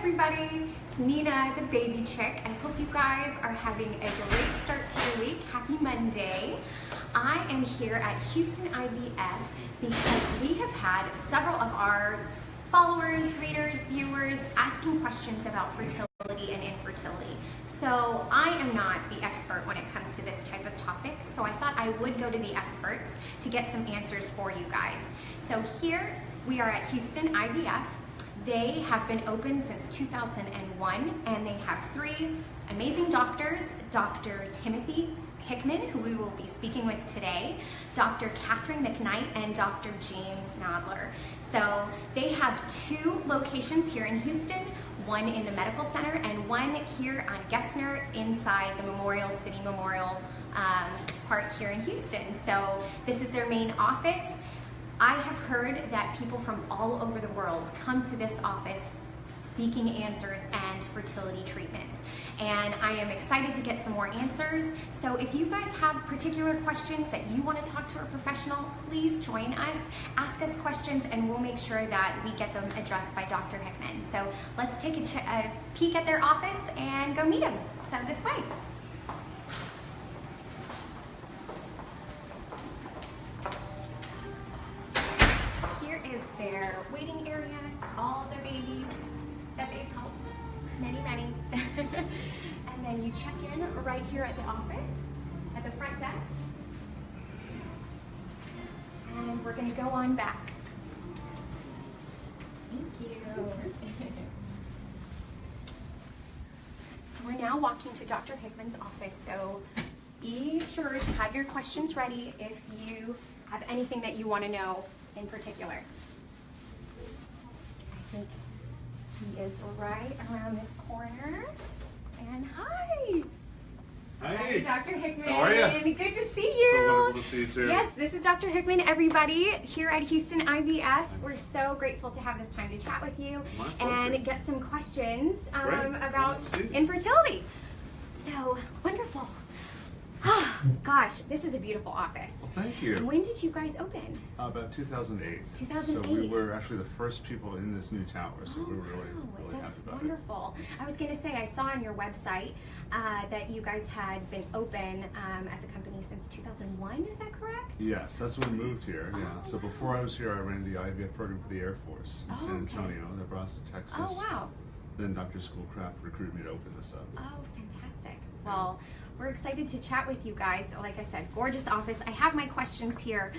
everybody, it's Nina, the baby chick. I hope you guys are having a great start to your week. Happy Monday. I am here at Houston IVF because we have had several of our followers, readers, viewers asking questions about fertility and infertility. So I am not the expert when it comes to this type of topic, so I thought I would go to the experts to get some answers for you guys. So here we are at Houston IVF. They have been open since 2001, and they have three amazing doctors, Dr. Timothy Hickman, who we will be speaking with today, Dr. Catherine McKnight, and Dr. James Nadler. So they have two locations here in Houston, one in the medical center and one here on Gessner inside the Memorial City Memorial part here in Houston. So this is their main office. I have heard that people from all over the world come to this office seeking answers and fertility treatments. And I am excited to get some more answers. So if you guys have particular questions that you want to talk to a professional, please join us, ask us questions, and we'll make sure that we get them addressed by Dr. Hickman. So let's take a peek at their office and go meet them. So this way. Here is their waiting area, all their babies that they've helped, many. And then you check in right here at the office, at the front desk. And we're gonna go on back. Thank you. So we're now walking to Dr. Hickman's office, so be sure to have your questions ready if you have anything that you want to know in particular. I think he is right around this corner. And hi! Hi! Dr. Hickman. How are you? Good to see you. So wonderful to see you too. Yes, this is Dr. Hickman, everybody, here at Houston IVF. We're so grateful to have this time to chat with you and get some questions about infertility. So wonderful. Gosh, this is a beautiful office. Well, thank you. When did you guys open? About 2008. 2008. So we were actually the first people in this new tower, so we were really that's happy about wonderful. I was going to say, I saw on your website that you guys had been open as a company since 2001, is that correct? Yes, that's when we moved here, yeah. So before I was here, I ran the IVF program for the Air Force in San Antonio. That brought us to Texas. Oh, wow. Then Dr. Schoolcraft recruited me to open this up. Oh, fantastic. Well, we're excited to chat with you guys. Like I said, gorgeous office. I have my questions here.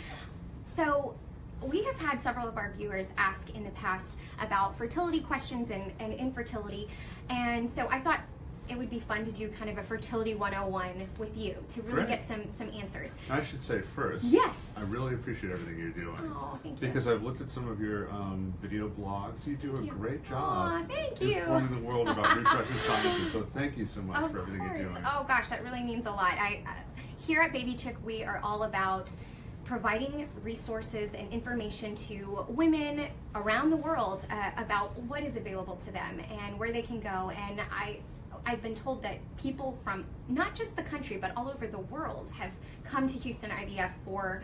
So we have had several of our viewers ask in the past about fertility questions and infertility. And so I thought it would be fun to do kind of a fertility 101 with you to really get some answers. I should say first, yes, I really appreciate everything you're doing. Oh, thank you. Because I've looked at some of your video blogs. You do a great job. Oh, thank you. Informing the world about reproductive sciences. So thank you so much for everything you're doing. Oh gosh, that really means a lot. Here at Baby Chick, we are all about providing resources and information to women around the world about what is available to them and where they can go. And I've been told that people from not just the country but all over the world have come to Houston IVF for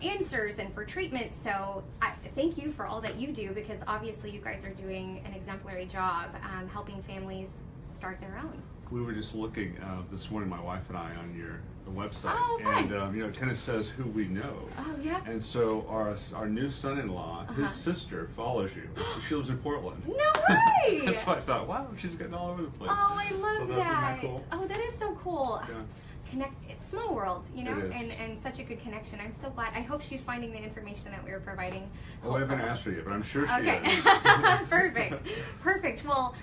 answers and for treatment. So I thank you for all that you do, because obviously you guys are doing an exemplary job helping families start their own. We were just looking this morning, my wife and I, on your website, fun. And it kind of says who we know. Oh yeah. And so our new son-in-law, his sister follows you. She lives in Portland. No way! So I thought, wow, she's getting all over the place. Oh, I love so that. Cool? Oh, that is so cool. Yeah. It's small world, you know, It is. and such a good connection. I'm so glad. I hope she's finding the information that we were providing. Well, I haven't asked her yet, but I'm sure she is. Perfect. Well,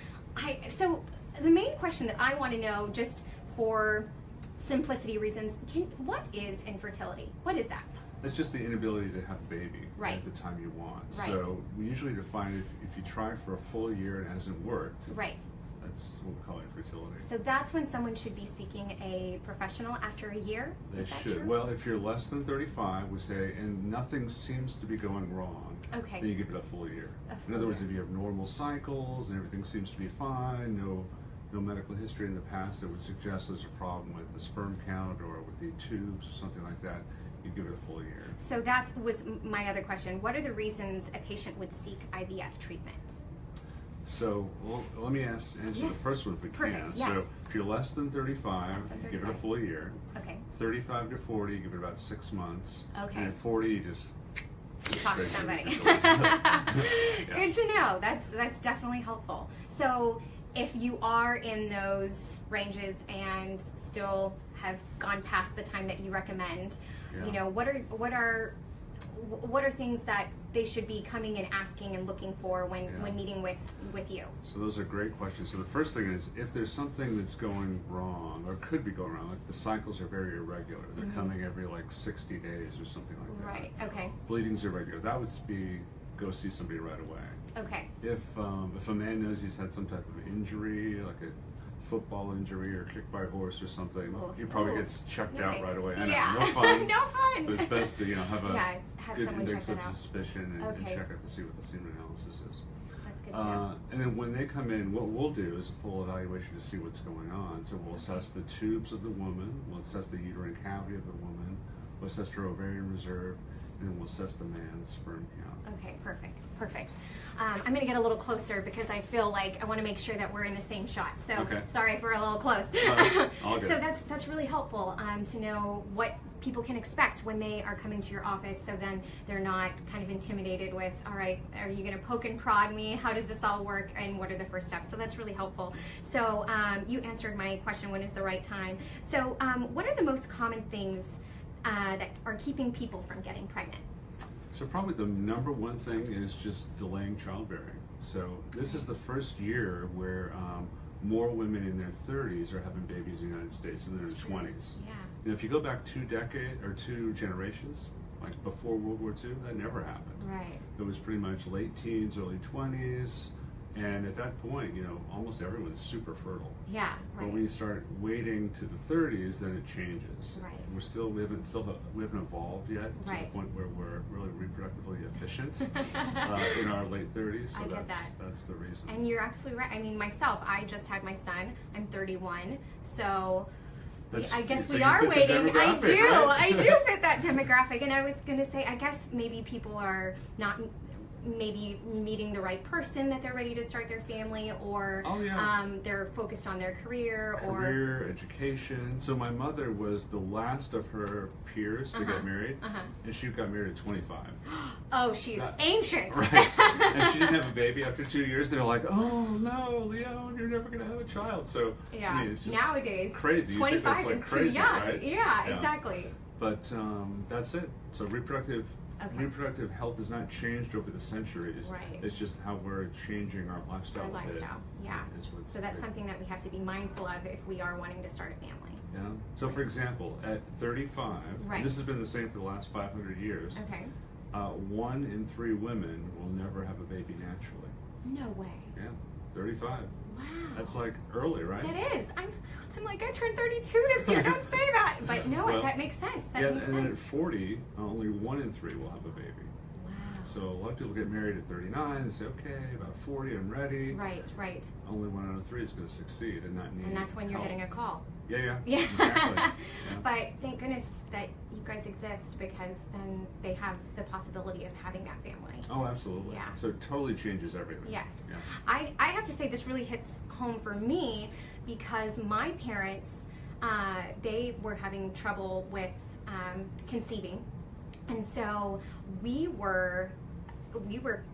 so the main question that I want to know, just for simplicity reasons, what is infertility? What is that? It's just the inability to have a baby right. at the time you want. Right. So we usually define if you try for a full year and it hasn't worked. Right. That's what we call infertility. So that's when someone should be seeking a professional after a year? They should. True? Well, if you're less than 35, we say, and nothing seems to be going wrong, then you give it a full year. In other words, if you have normal cycles and everything seems to be fine, no medical history in the past that would suggest there's a problem with the sperm count or with the tubes or something like that, you give it a full year. So that was my other question. What are the reasons a patient would seek IVF treatment? So, well, let me answer the first one if we can. Yes. So, if you're less than 35, give it a full year. Okay. 35 to 40, give it about 6 months. Okay. And at 40, you just talk to somebody. Yeah. Good to know. That's definitely helpful. So, if you are in those ranges and still have gone past the time that you recommend, you know, what are things that they should be coming and asking and looking for when meeting with you? So those are great questions. So the first thing is, if there's something that's going wrong or could be going wrong, like the cycles are very irregular. They're coming every like 60 days or something like that. Right. Okay. Bleeding's irregular. That would be go see somebody right away. Okay. If a man knows he's had some type of injury, like a football injury or kicked by a horse or something, he probably gets checked out right away. I know, no fun. No fun. But it's best to have a good index of out. suspicion and check out to see what the semen analysis is. That's good to know. And then when they come in, what we'll do is a full evaluation to see what's going on. So we'll assess the tubes of the woman, we'll assess the uterine cavity of the woman, we'll assess her ovarian reserve, and then we'll assess the man's sperm count. Okay, perfect. I'm going to get a little closer because I feel like I want to make sure that we're in the same shot. So sorry if we're a little close. All good. So that's really helpful to know what people can expect when they are coming to your office, so then they're not kind of intimidated with, all right, are you going to poke and prod me? How does this all work? And what are the first steps? So that's really helpful. So you answered my question, when is the right time? So what are the most common things that are keeping people from getting pregnant? So probably the number one thing is just delaying childbearing. So this is the first year where more women in their 30s are having babies in the United States than in their 20s. Yeah. And if you go back 2 generations, like before World War II, that never happened. Right. It was pretty much late teens, early 20s. And at that point, almost everyone's super fertile. Yeah, right. But when you start waiting to the 30s, then it changes. Right. We haven't evolved yet to the point where we're really reproductively efficient in our late 30s. So that's the reason. And you're absolutely right. I mean, myself, I just had my son. I'm 31, so I guess we are waiting. I do fit that demographic. And I was going to say, I guess maybe people are not maybe meeting the right person that they're ready to start their family, or they're focused on their career education. So my mother was the last of her peers to get married, and she got married at 25. Oh, she's ancient. Right. And she didn't have a baby after 2 years. They're like, oh no, Leon, you're never going to have a child. So I mean, it's just nowadays crazy. 25 like is crazy, too young. Right? Yeah, exactly. But that's it. So reproductive health has not changed over the centuries. Right. It's just how we're changing our lifestyle. So that's something that we have to be mindful of if we are wanting to start a family. Yeah. So for example, at 35, and this has been the same for the last 500 years. 1 in 3 women will never have a baby naturally. No way. Yeah. 35. Wow. That's like early, right? That is. I'm like, I turned 32 this year. Don't say that. But no, that makes sense. That makes sense. Then at 40, only 1 in 3 will have a baby. Wow. So a lot of people get married at 39. They say, okay, about 40, I'm ready. Right. Only 1 out of 3 is going to succeed and not need. And that's when you're getting a call. Yeah. Exactly. But thank goodness that you guys exist, because then they have the possibility of having that family. Oh, absolutely. Yeah. So it totally changes everything. Yes. Yeah. I have to say this really hits home for me, because my parents, they were having trouble with conceiving. And so we were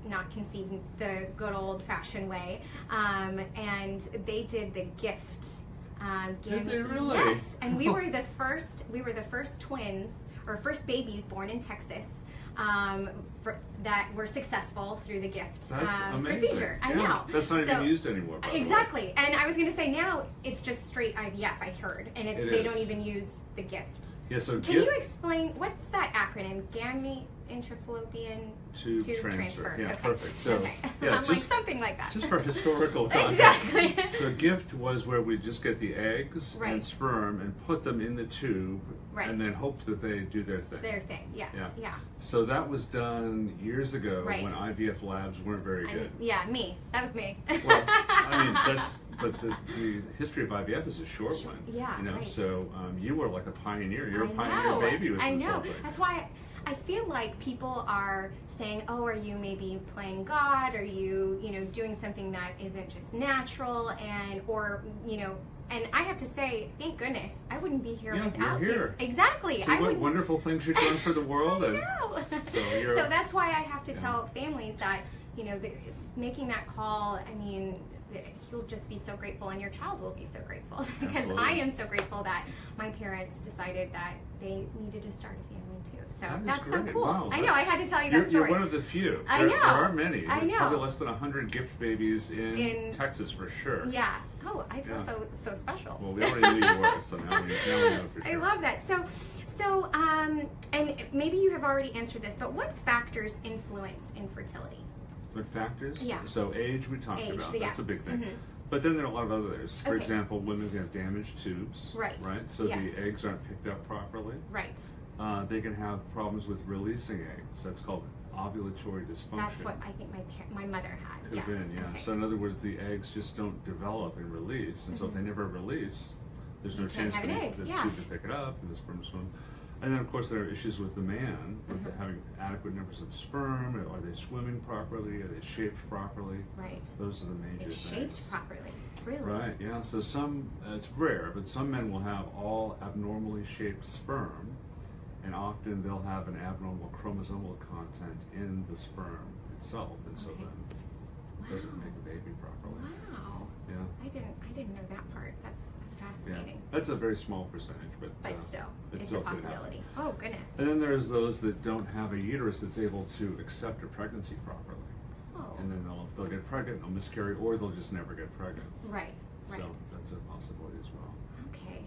not conceiving the good old-fashioned way, and they did the gift. Did they really? Yes, and we were the first twins, or first babies born in Texas, that were successful through the gift procedure. I know. That's not even used anymore. Exactly. And I was going to say, now it's just straight IVF, I heard, and they don't even use the gift. Yeah. So can you explain what's that acronym? Gamete intrafallopian tube transfer. Yeah, perfect. So I'm like, something like that. Just for historical context. Exactly. So gift was where we just get the eggs and sperm and put them in the tube, and then hope that they do their thing. Yes. Yeah. So that was done years ago when IVF labs weren't very good. That was me. Well, I mean, but the history of IVF is a short one. Yeah. So you were like a pioneer. You're a pioneer baby with this whole thing. That's why I feel like people are saying, oh, are you maybe playing God? Are you, doing something that isn't just natural? And I have to say, thank goodness, I wouldn't be here without this. Exactly. See what wonderful things you're doing for the world. I know. So that's why I have to tell families that, making that call, I mean, you'll just be so grateful, and your child will be so grateful. Because Absolutely. I am so grateful that my parents decided that they needed to start a family too. So that's so cool. Wow, I know, I had to tell you that story. You're one of the few. I know. There are many. I know. Probably less than 100 gift babies in Texas for sure. Yeah. Oh, I feel so special. Well, we already knew you were, so now we know for sure. I love that. So, and maybe you have already answered this, but what factors influence infertility? What factors? Yeah. So age we talked about. That's a big thing. Mm-hmm. But then there are a lot of others. For example, women can have damaged tubes. Right. So the eggs aren't picked up properly. Right. They can have problems with releasing eggs. That's called ovulatory dysfunction. That's what I think my mother had. Could have been, yeah. Okay. So in other words, the eggs just don't develop and release, and so if they never release, there's no chance for the tube to pick it up and the sperm swim. And then, of course, there are issues with the man, with having adequate numbers of sperm. Are they swimming properly? Are they shaped properly? Right. Those are the major things. Shaped properly, really? Right, yeah. So it's rare, but some men will have all abnormally shaped sperm, and often they'll have an abnormal chromosomal content in the sperm itself, and so then it doesn't make a baby properly. Wow. Yeah. I didn't know that part. That's fascinating. Yeah. That's a very small percentage, but still, it's still a possibility. Oh goodness. And then there's those that don't have a uterus that's able to accept a pregnancy properly. Oh. And then they'll get pregnant, they'll miscarry, or they'll just never get pregnant. Right. So that's a possibility as well. Okay.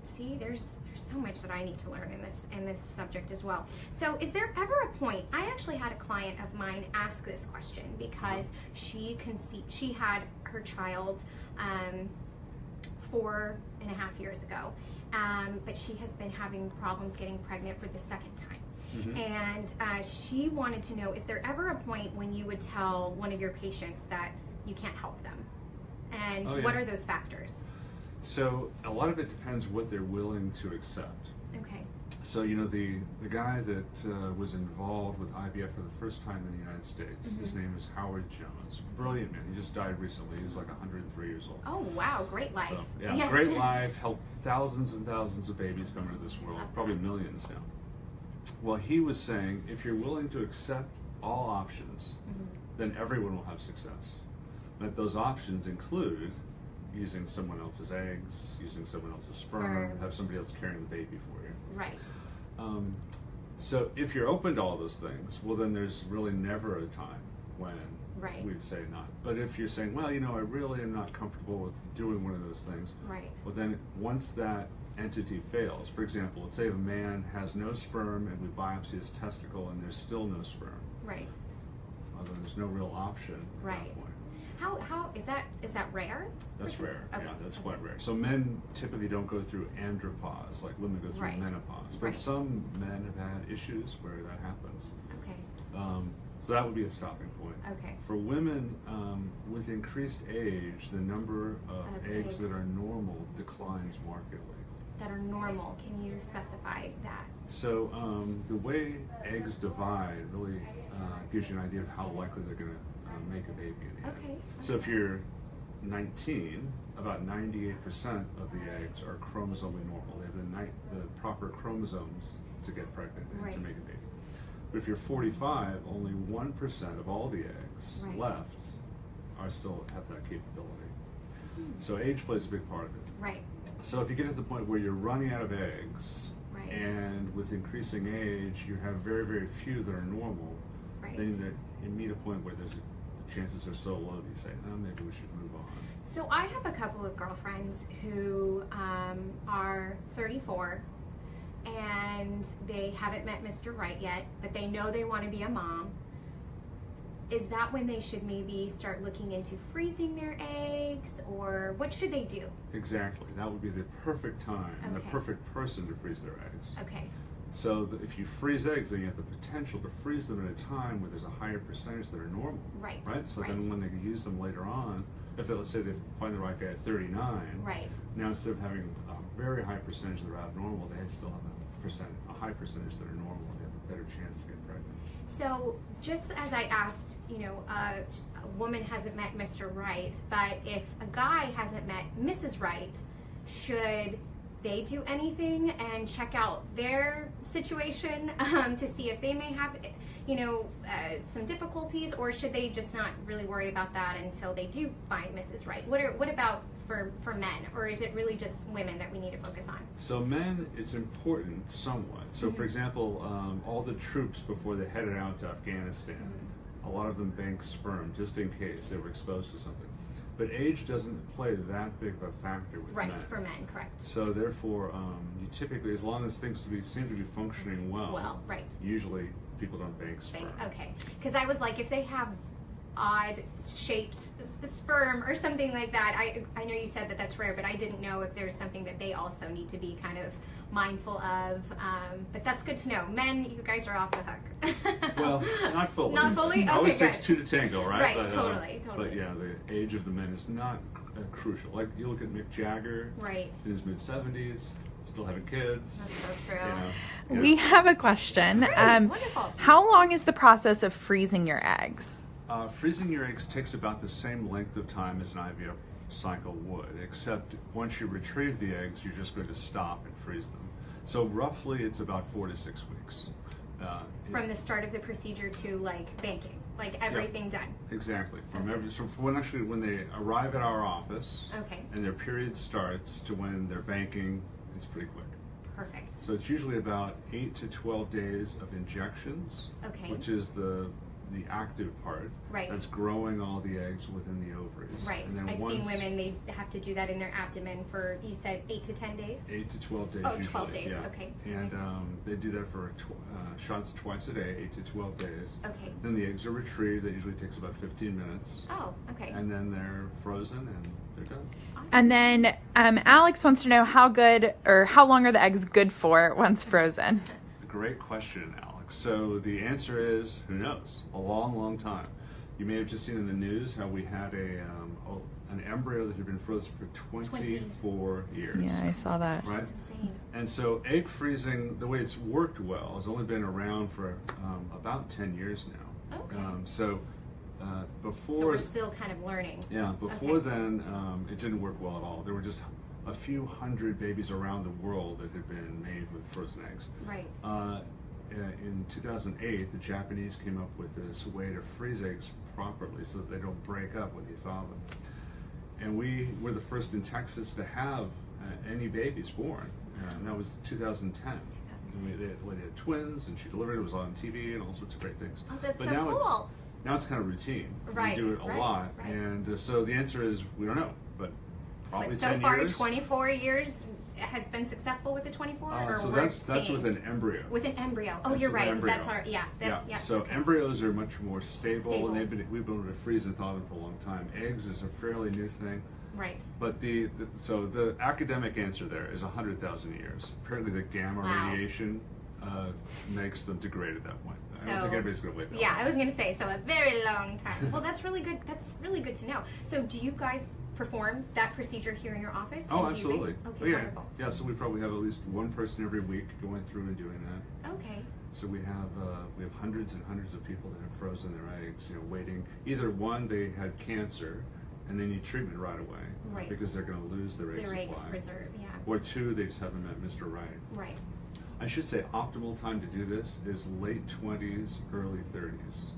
See, there's so much that I need to learn in this subject as well. So is there ever a point, I actually had a client of mine ask this question because she had her child 4.5 years ago, but she has been having problems getting pregnant for the second time. Mm-hmm. And she wanted to know, is there ever a point when you would tell one of your patients that you can't help them? And what are those factors? So a lot of it depends what they're willing to accept. Okay. So the guy that was involved with IVF for the first time in the United States, his name is Howard Jones. Brilliant man. He just died recently. He was like 103 years old. Oh wow, great life. So, great life. Helped thousands and thousands of babies come into this world. Probably millions now. Well, he was saying, if you're willing to accept all options, then everyone will have success. But those options include using someone else's eggs, using someone else's sperm, have somebody else carrying the baby for you. Right. So if you're open to all those things, well, then there's really never a time when we'd say not. But if you're saying, well, I really am not comfortable with doing one of those things, well, then once that entity fails, for example, let's say a man has no sperm and we biopsy his testicle and there's still no sperm. Right. Well, then there's no real option at that point. How is that rare? That's rare. Okay. Yeah, that's quite rare. So men typically don't go through andropause like women go through menopause. But some men have had issues where that happens. Okay. So that would be a stopping point. Okay. For women with increased age, the number of eggs that are normal declines markedly. That are normal. Can you specify that? So the way eggs divide really gives you an idea of how likely they're going to make a baby in the end. Okay. So if you're 19, about 98% of the eggs are chromosomally normal. They have the proper chromosomes to get pregnant and to make a baby. But if you're 45, only 1% of all the eggs left are still have that capability. So age plays a big part of it. Right. So if you get to the point where you're running out of eggs, and with increasing age, you have very, very few that are normal, then you meet a point where the chances are so low that you say, no, maybe we should move on. So I have a couple of girlfriends who are 34 and they haven't met Mr. Right yet, but they know they want to be a mom. Is that when they should maybe start looking into freezing their eggs, or what should they do? Exactly. That would be the perfect time and the perfect person to freeze their eggs. Okay. So if you freeze eggs, then you have the potential to freeze them at a time where there's a higher percentage that are normal. Right. Right? So then when they can use them later on, if they, let's say they find the right guy at 39, now instead of having a very high percentage that are abnormal, they still have a high percentage that are normal. They have a better chance to get pregnant. So just as I asked, you know, a woman hasn't met Mr. Right, but if a guy hasn't met Mrs. Right, should they do anything and check out their situation to see if they may have, you know, some difficulties, or should they just not really worry about that until they do find Mrs. Right? What about for men, or is it really just women that we need to focus on? So men, it's important somewhat. So for example, all the troops before they headed out to Afghanistan, a lot of them banked sperm just in case they were exposed to something. But age doesn't play that big of a factor with men. Right, for men, correct. So therefore, you typically, as long as things seem to be functioning well, right. Usually people don't bank sperm. Okay, because I was like, if they have odd shaped sperm or something like that, I know you said that that's rare, but I didn't know if there's something that they also need to be kind of mindful of, but that's good to know. Men, you guys are off the hook. Well, not fully. Not fully? Okay, always good. takes two to tango, right? Right, but, totally. But yeah, the age of the men is not crucial. Like, you look at Mick Jagger, right, he's in his mid-70s, still having kids. That's so true. You know. We have a question. Wonderful. How long is the process of freezing your eggs? Freezing your eggs takes about the same length of time as an IVF cycle would, except once you retrieve the eggs, you're just going to stop and freeze them. So roughly it's about 4 to 6 weeks. From the start of the procedure to like banking, like everything done. Exactly. So when they arrive at our office, okay, and their period starts to when they're banking, it's pretty quick. Perfect. So it's usually about 8 to 12 days of injections, which is the active part, that's growing all the eggs within the ovaries. Right. And then I've seen women, they have to do that in their abdomen for, you said 8 to 10 days? 8 to 12 days. Oh, usually. 12 days, yeah. Okay. And they do that for shots twice a day, 8 to 12 days. Okay. Then the eggs are retrieved. That usually takes about 15 minutes. Oh, okay. And then they're frozen and they're done. Awesome. And then Alex wants to know how long are the eggs good for once frozen? Great question, Alex. So the answer is, who knows? A long, long time. You may have just seen in the news how we had an embryo that had been frozen for 24 years. Yeah, I saw that. Right? That's insane. And so egg freezing, the way it's worked well, has only been around for about 10 years now. Okay. So before... So we're still kind of learning. Yeah, before then, it didn't work well at all. There were just a few hundred babies around the world that had been made with frozen eggs. Right. In 2008, the Japanese came up with this way to freeze eggs properly so that they don't break up when you thaw them. And we were the first in Texas to have any babies born, and that was 2010. And they had twins, and she delivered. It was on TV and all sorts of great things. Oh, that's but so now cool. Now it's kind of routine. Right. We do it a lot, right. and so the answer is we don't know, but probably 10 years. years. So far, 24 years has been successful with the 24, so that's with an embryo. With an embryo. Oh, that's you're right. Embryo. That's our yeah. So embryos are much more stable. And we've been able to freeze and thaw them for a long time. Eggs is a fairly new thing. Right. But the academic answer there is 100,000 years. Apparently, the gamma radiation makes them degrade at that point. I don't think anybody's going to wait that long. I was going to say, so a very long time. Well, that's really good. That's really good to know. So do you guys perform that procedure here in your office? Oh, absolutely. Okay, wonderful. Yeah, so we probably have at least one person every week going through and doing that. Okay. So we have hundreds and hundreds of people that have frozen their eggs, waiting. Either one, they had cancer, and they need treatment right away, because they're going to lose their egg supply. Their eggs preserved, yeah. Or two, they just haven't met Mr. Right. Right. I should say optimal time to do this is late 20s, early 30s.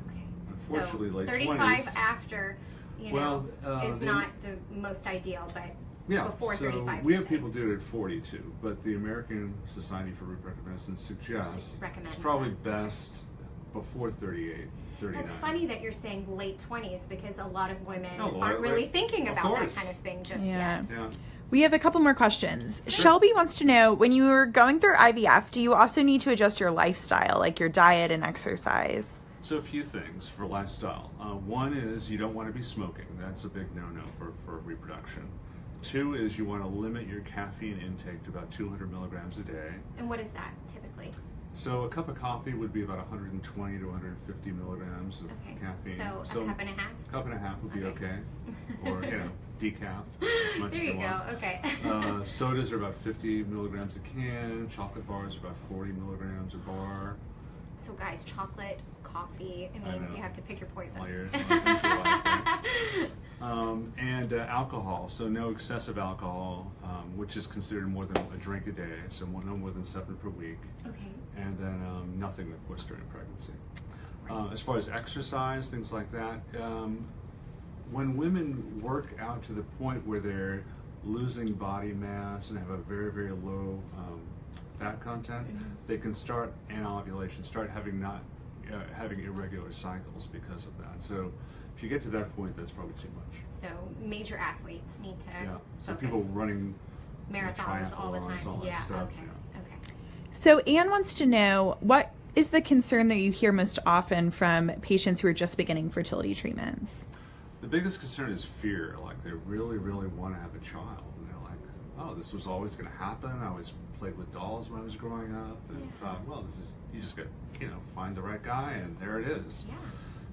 Okay. Unfortunately, so late 35 20s. After, is not the most ideal, but before 35. We have people do it at 42, but the American Society for Reproductive Medicine suggests it's probably best before 38. 39. That's funny that you're saying late 20s, because a lot of women aren't really thinking about that kind of thing just yet. Yeah. We have a couple more questions. Sure. Shelby wants to know, when you were going through IVF, do you also need to adjust your lifestyle, like your diet and exercise? So a few things for lifestyle. One is you don't want to be smoking. That's a big no-no for reproduction. Two is you want to limit your caffeine intake to about 200 milligrams a day. And what is that typically? So a cup of coffee would be about 120 to 150 milligrams of caffeine. So a cup and a half? A cup and a half would be okay. Or, decaf. There you go, okay. Sodas are about 50 milligrams a can. Chocolate bars are about 40 milligrams a bar. So guys, chocolate, coffee, I mean, you have to pick your poison. And alcohol, so no excessive alcohol, which is considered more than a drink a day, so no more than 7 per week. Okay. And then nothing, of course, during pregnancy. As far as exercise, things like that, when women work out to the point where they're losing body mass and have a very, very low fat content, they can start anovulation, start having having irregular cycles because of that. So if you get to that point, that's probably too much. So major athletes need to So focus. people running marathons all the time. All that stuff, Okay. So Anne wants to know, what is the concern that you hear most often from patients who are just beginning fertility treatments? The biggest concern is fear. Like, they really, really want to have a child, and they're like, "Oh, this was always going to happen. I always played with dolls when I was growing up, and thought, well, you just got, find the right guy, and there it is." Yeah.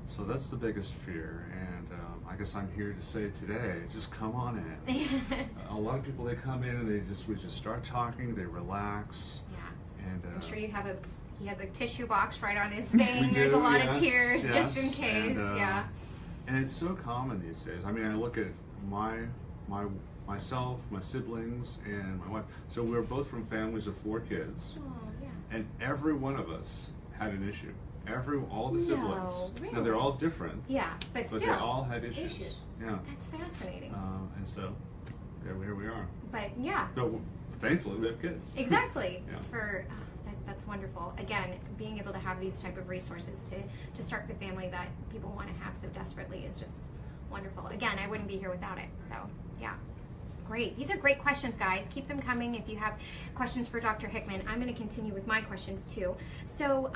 So that's the biggest fear, and I guess I'm here to say today, just come on in. A lot of people, they come in and we just start talking, they relax. Yeah. And I'm sure he has a tissue box right on his thing. There's a lot of tears just in case. And it's so common these days. I mean, I look at myself, my siblings, and my wife. So we're both from families of 4 kids. Oh, yeah. And every one of us had an issue. All the siblings. No, really? Now, they're all different. Yeah, but still. They all had issues. Yeah. That's fascinating. And so, here we are. But yeah. No, thankfully, we have kids. Exactly. Yeah. That's wonderful. Again, being able to have these type of resources to start the family that people want to have so desperately is just wonderful. Again, I wouldn't be here without it. So, yeah. Great. These are great questions, guys. Keep them coming if you have questions for Dr. Hickman. I'm going to continue with my questions too. So,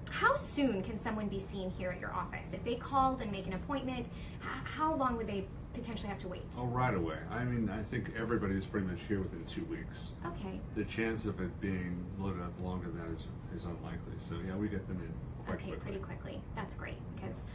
how soon can someone be seen here at your office? If they called and make an appointment, how long would they potentially have to wait? Oh, right away. I mean, I think everybody's pretty much here within 2 weeks. Okay. The chance of it being loaded up longer than that is unlikely. So yeah, we get them in quite quickly. Pretty quickly. That's great, because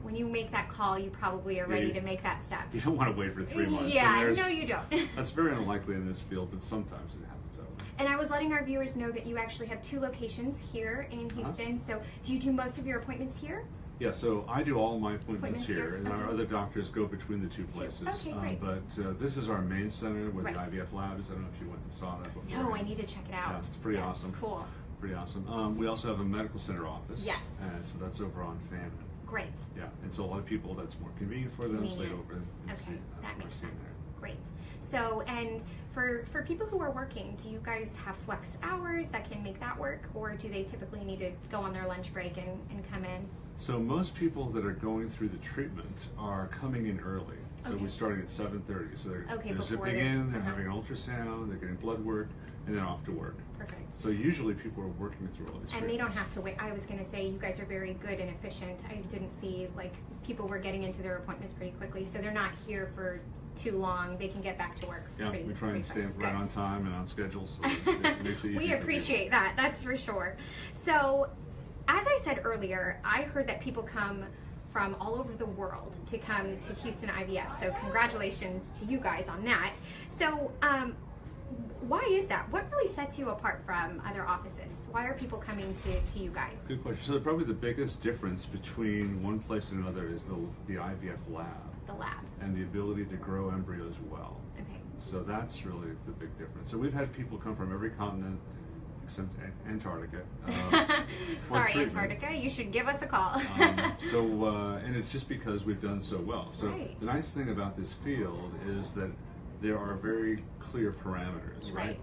when you make that call, you probably are ready to make that step. You don't want to wait for 3 months. Yeah, no, you don't. That's very unlikely in this field, but sometimes it happens that way. And I was letting our viewers know that you actually have 2 locations here in Houston. So do you do most of your appointments here? Yeah, so I do all my appointments here, and our other doctors go between the 2 places. Okay, great. But this is our main center where the IVF lab is. I don't know if you went and saw that before. No, I need to check it out. Yeah, it's pretty awesome. Cool. Pretty awesome. We also have a medical center office. Yes. So that's over on Fannin. Great. Yeah, and so a lot of people, that's more convenient for them, so they go over and see. That makes sense. Great. So, and for people who are working, do you guys have flex hours that can make that work, or do they typically need to go on their lunch break and come in? So most people that are going through the treatment are coming in early. So we're starting at 7:30. So they're zipping in, they're having an ultrasound, they're getting blood work, and then off to work. Perfect. So usually people are working through all these. And they don't have to wait. I was going to say, you guys are very good and efficient. I didn't see, people were getting into their appointments pretty quickly, so they're not here for too long. They can get back to work. Yeah, we try and stay right on time and on schedule, so it makes it easy. We appreciate that. That's for sure. So, as I said earlier, I heard that people come from all over the world to come to Houston IVF. So congratulations to you guys on that. So why is that? What really sets you apart from other offices? Why are people coming to you guys? Good question. So probably the biggest difference between one place and another is the IVF lab. The lab. And the ability to grow embryos well. Okay. So that's really the big difference. So we've had people come from every continent except Antarctica. Sorry, Antarctica, you should give us a call. And it's just because we've done so well. So the nice thing about this field is that there are very clear parameters, right?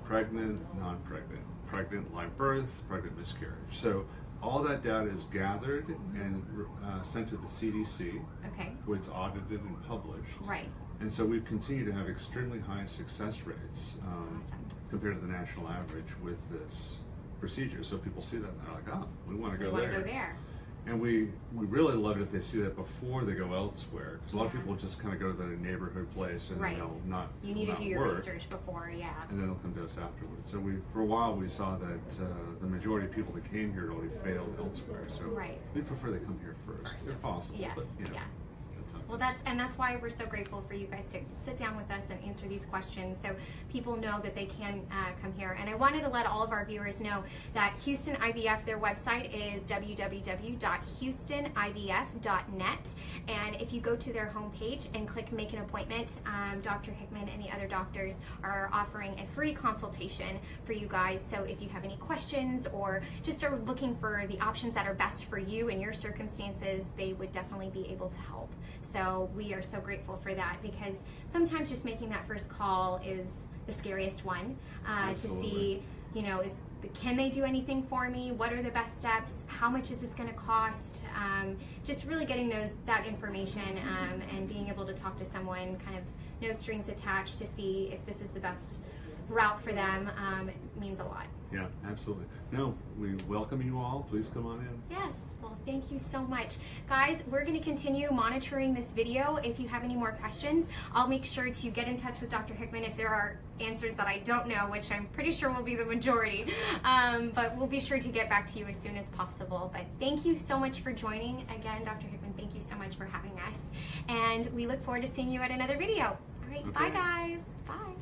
Pregnant, non-pregnant, pregnant live birth, pregnant miscarriage. So all that data is gathered and sent to the CDC, where it's audited and published. Right. And so we've continued to have extremely high success rates compared to the national average with this procedure. So people see that and they're like, oh, we want to go there. And we really love it if they see that before they go elsewhere, because a lot of people just kind of go to their neighborhood place and they'll not You need to do your research before, and then they'll come to us afterwards. So for a while we saw that the majority of people that came here had already failed elsewhere. So we prefer they come here first if possible. Yes, but, Well, that's why we're so grateful for you guys to sit down with us and answer these questions, so people know that they can come here. And I wanted to let all of our viewers know that Houston IVF, their website is www.houstonivf.net, and if you go to their homepage and click Make an Appointment, Dr. Hickman and the other doctors are offering a free consultation for you guys. So if you have any questions or just are looking for the options that are best for you and your circumstances, they would definitely be able to help. So we are so grateful for that, because sometimes just making that first call is the scariest one, to see, you know, can they do anything for me? What are the best steps? How much is this going to cost? Just really getting that information and being able to talk to someone, kind of no strings attached, to see if this is the best route for them, means a lot. Yeah, absolutely. No, we welcome you all. Please come on in. Yes. Well, thank you so much. Guys, we're going to continue monitoring this video. If you have any more questions, I'll make sure to get in touch with Dr. Hickman if there are answers that I don't know, which I'm pretty sure will be the majority. But we'll be sure to get back to you as soon as possible. But thank you so much for joining. Again, Dr. Hickman, thank you so much for having us. And we look forward to seeing you at another video. All right, Bye, guys. Bye.